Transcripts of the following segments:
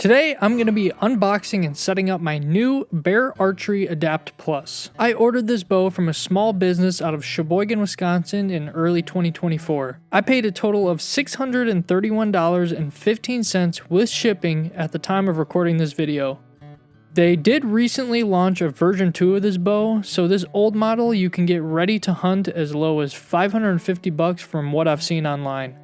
Today, I'm going to be unboxing and setting up my new Bear Archery Adapt Plus. I ordered this bow from a small business out of Sheboygan, Wisconsin in early 2024. I paid a total of $631.15 with shipping at the time of recording this video. They did recently launch a version 2 of this bow, so this old model you can get ready to hunt as low as $550 from what I've seen online.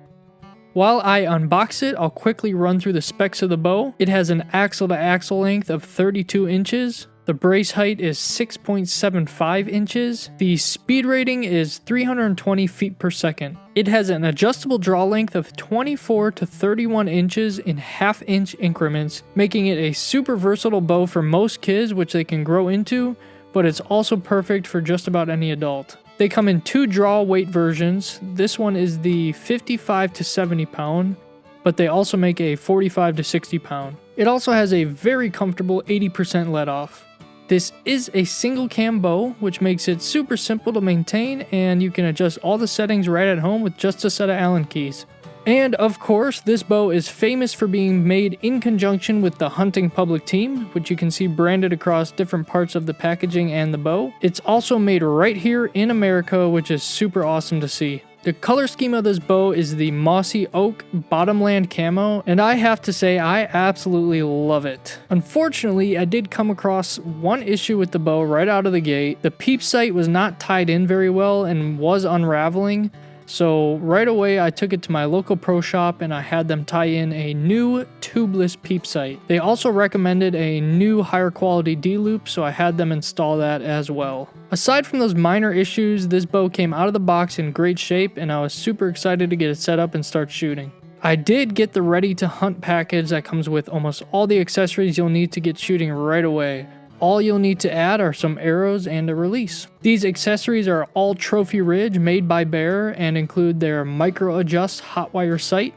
While I unbox it, I'll quickly run through the specs of the bow. It has an axle to axle length of 32 inches. The brace height is 6.75 inches. The speed rating is 320 feet per second. It has an adjustable draw length of 24 to 31 inches in half-inch increments, making it a super versatile bow for most kids, which they can grow into, but it's also perfect for just about any adult. They come in two draw weight versions. This one is the 55 to 70 pound, but they also make a 45 to 60 pound. It also has a very comfortable 80% let off. This is a single cam bow, which makes it super simple to maintain, and you can adjust all the settings right at home with just a set of Allen keys. And of course, this bow is famous for being made in conjunction with the Hunting Public Team, which you can see branded across different parts of the packaging and the bow. It's also made right here in America, which is super awesome to see. The color scheme of this bow is the mossy oak bottomland camo, and I have to say I absolutely love it. Unfortunately, I did come across one issue with the bow right out of the gate. The peep sight was not tied in very well and was unraveling. So right away I took it to my local pro shop and I had them tie in a new tubeless peep sight. They also recommended a new higher quality D-loop, so I had them install that as well. Aside from those minor issues, this bow came out of the box in great shape and I was super excited to get it set up and start shooting. I did get the ready to hunt package that comes with almost all the accessories you'll need to get shooting right away. All you'll need to add are some arrows and a release. These accessories are all Trophy Ridge made by Bear and include their micro adjust hot wire sight,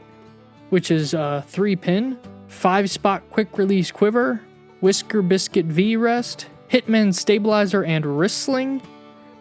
which is a 3-pin, 5-spot quick release quiver, Whisker Biscuit V rest, Hitman stabilizer and wrist sling,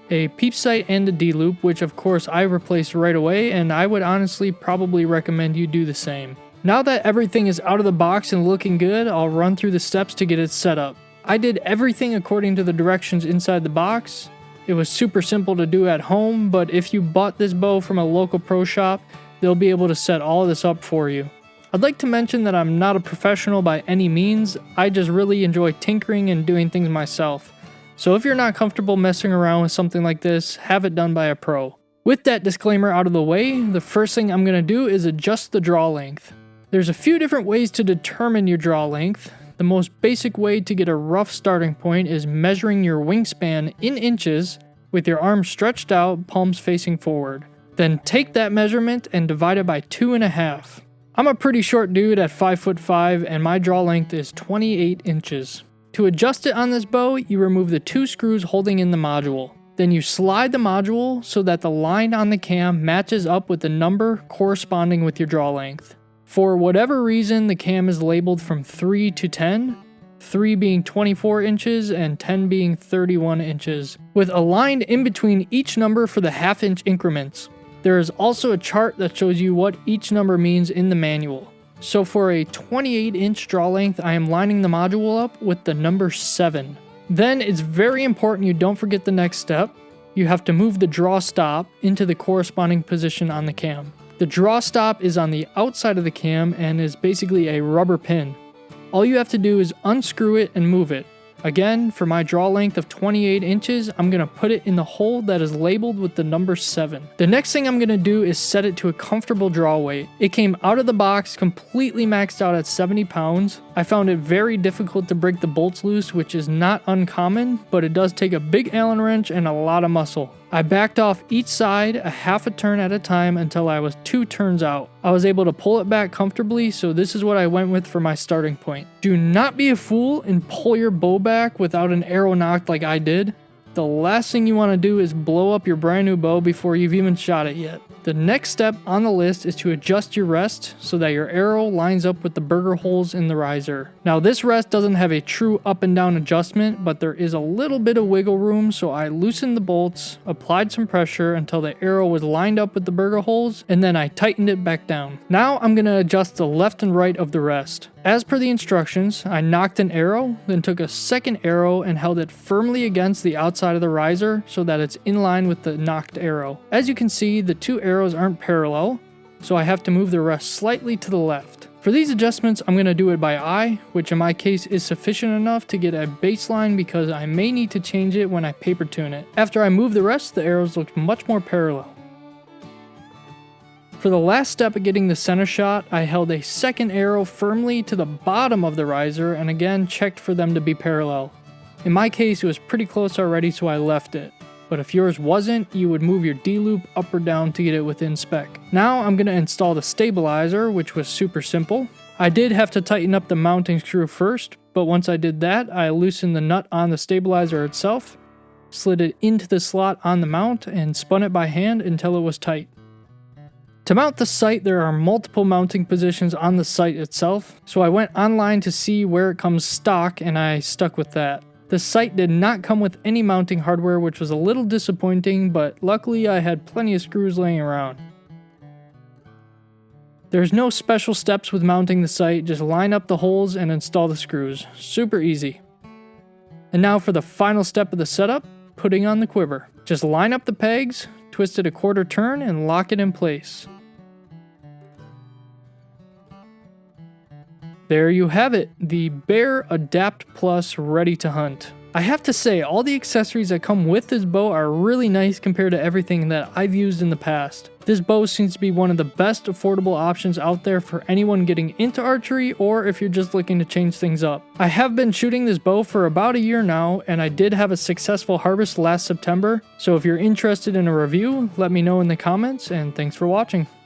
a peep sight and a D-loop, which of course I replaced right away, and I would honestly probably recommend you do the same. Now that everything is out of the box and looking good, I'll run through the steps to get it set up. I did everything according to the directions inside the box. It was super simple to do at home, but if you bought this bow from a local pro shop, they'll be able to set all of this up for you. I'd like to mention that I'm not a professional by any means. I just really enjoy tinkering and doing things myself. So if you're not comfortable messing around with something like this, have it done by a pro. With that disclaimer out of the way, the first thing I'm going to do is adjust the draw length. There's a few different ways to determine your draw length. The most basic way to get a rough starting point is measuring your wingspan in inches with your arms stretched out, palms facing forward. Then take that measurement and divide it by 2.5. I'm a pretty short dude at 5'5" and my draw length is 28 inches. To adjust it on this bow, you remove the 2 screws holding in the module. Then you slide the module so that the line on the cam matches up with the number corresponding with your draw length. For whatever reason, the cam is labeled from 3 to 10, 3 being 24 inches and 10 being 31 inches, with a line in between each number for the half-inch increments. There is also a chart that shows you what each number means in the manual. So for a 28-inch draw length, I am lining the module up with the number 7. Then it's very important you don't forget the next step. You have to move the draw stop into the corresponding position on the cam. The draw stop is on the outside of the cam and is basically a rubber pin. All you have to do is unscrew it and move it. Again, for my draw length of 28 inches, I'm going to put it in the hole that is labeled with the number 7. The next thing I'm going to do is set it to a comfortable draw weight. It came out of the box completely maxed out at 70 pounds. I found it very difficult to break the bolts loose, which is not uncommon, but it does take a big Allen wrench and a lot of muscle. I backed off each side a half a turn at a time until I was 2 turns out. I was able to pull it back comfortably, so this is what I went with for my starting point. Do not be a fool and pull your bow back without an arrow knocked like I did. The last thing you want to do is blow up your brand new bow before you've even shot it yet. The next step on the list is to adjust your rest so that your arrow lines up with the burger holes in the riser. Now this rest doesn't have a true up and down adjustment, but there is a little bit of wiggle room, so I loosened the bolts, applied some pressure until the arrow was lined up with the burger holes, and then I tightened it back down. Now I'm going to adjust the left and right of the rest. As per the instructions, I nocked an arrow, then took a second arrow and held it firmly against the outside of the riser so that it's in line with the nocked arrow. As you can see, the two arrows aren't parallel, so I have to move the rest slightly to the left. For these adjustments, I'm going to do it by eye, which in my case is sufficient enough to get a baseline because I may need to change it when I paper tune it. After I move the rest, the arrows look much more parallel. For the last step of getting the center shot, I held a second arrow firmly to the bottom of the riser and again checked for them to be parallel. In my case, it was pretty close already, so I left it. But if yours wasn't, you would move your D-loop up or down to get it within spec. Now I'm going to install the stabilizer, which was super simple. I did have to tighten up the mounting screw first, but once I did that, I loosened the nut on the stabilizer itself, slid it into the slot on the mount, and spun it by hand until it was tight. To mount the sight, there are multiple mounting positions on the sight itself, so I went online to see where it comes stock and I stuck with that. The sight did not come with any mounting hardware, which was a little disappointing, but luckily I had plenty of screws laying around. There's no special steps with mounting the sight, just line up the holes and install the screws. Super easy. And now for the final step of the setup, putting on the quiver. Just line up the pegs, twist it a quarter turn, and lock it in place. There you have it, the Bear Adapt Plus ready to hunt. I have to say, all the accessories that come with this bow are really nice compared to everything that I've used in the past. This bow seems to be one of the best affordable options out there for anyone getting into archery or if you're just looking to change things up. I have been shooting this bow for about a year now, and I did have a successful harvest last September, so if you're interested in a review, let me know in the comments, and thanks for watching.